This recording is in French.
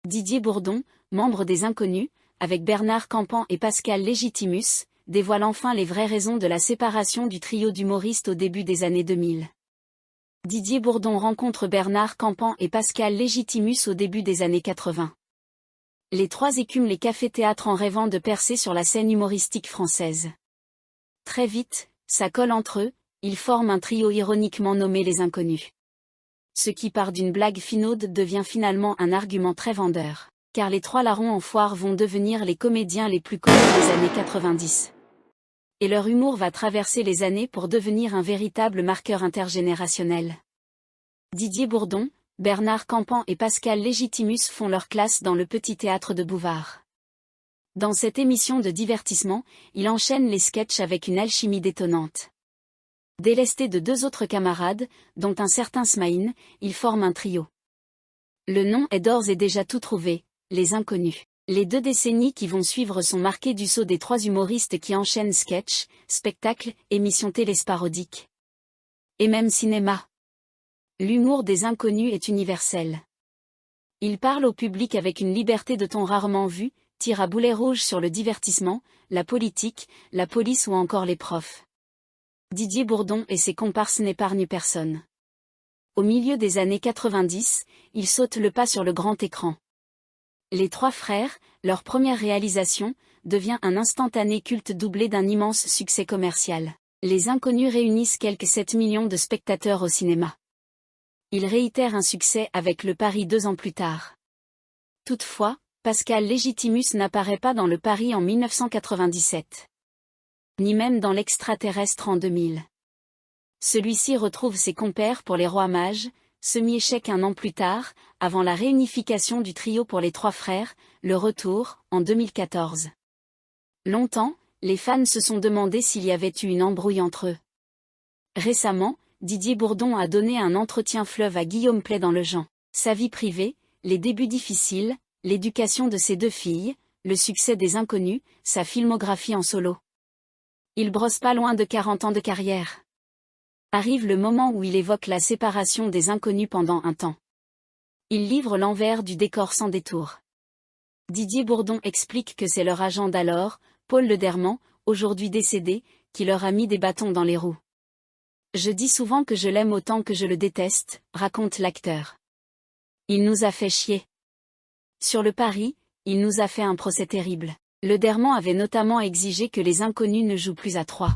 Didier Bourdon, membre des Inconnus, avec Bernard Campan et Pascal Légitimus, dévoile enfin les vraies raisons de la séparation du trio d'humoristes au début des années 2000. Didier Bourdon rencontre Bernard Campan et Pascal Légitimus au début des années 80. Les trois écument les cafés-théâtres en rêvant de percer sur la scène humoristique française. Très vite, ça colle entre eux, ils forment un trio ironiquement nommé les Inconnus. Ce qui part d'une blague finaude devient finalement un argument très vendeur, car les trois larrons en foire vont devenir les comédiens les plus connus des années 90. Et leur humour va traverser les années pour devenir un véritable marqueur intergénérationnel. Didier Bourdon, Bernard Campan et Pascal Légitimus font leur classe dans le Petit Théâtre de Bouvard. Dans cette émission de divertissement, il enchaîne les sketchs avec une alchimie détonnante. Délesté de deux autres camarades, dont un certain Smaïn, ils forment un trio. Le nom est d'ores et déjà tout trouvé, les Inconnus. Les 2 décennies qui vont suivre sont marquées du sceau des trois humoristes qui enchaînent sketch, spectacle, émissions télésparodiques. Et même cinéma. L'humour des Inconnus est universel. Ils parlent au public avec une liberté de ton rarement vue, tirent à boulet rouge sur le divertissement, la politique, la police ou encore les profs. Didier Bourdon et ses comparses n'épargnent personne. Au milieu des années 90, ils sautent le pas sur le grand écran. Les trois frères, leur première réalisation, devient un instantané culte doublé d'un immense succès commercial. Les Inconnus réunissent quelques 7 millions de spectateurs au cinéma. Ils réitèrent un succès avec Le Paris 2 ans plus tard. Toutefois, Pascal Légitimus n'apparaît pas dans Le Paris en 1997. Ni même dans L'Extraterrestre en 2000. Celui-ci retrouve ses compères pour Les Rois Mages, semi-échec un an plus tard, avant la réunification du trio pour les trois frères, Le Retour, en 2014. Longtemps, les fans se sont demandé s'il y avait eu une embrouille entre eux. Récemment, Didier Bourdon a donné un entretien fleuve à Guillaume Pley dans Le Jean. Sa vie privée, les débuts difficiles, l'éducation de ses 2 filles, le succès des Inconnus, sa filmographie en solo. Il brosse pas loin de 40 ans de carrière. Arrive le moment où il évoque la séparation des Inconnus pendant un temps. Il livre l'envers du décor sans détour. Didier Bourdon explique que c'est leur agent d'alors, Paul Lederman, aujourd'hui décédé, qui leur a mis des bâtons dans les roues. Je dis souvent que je l'aime autant que je le déteste, raconte l'acteur. Il nous a fait chier. Sur Le Paris, il nous a fait un procès terrible. Lederman avait notamment exigé que les Inconnus ne jouent plus à 3.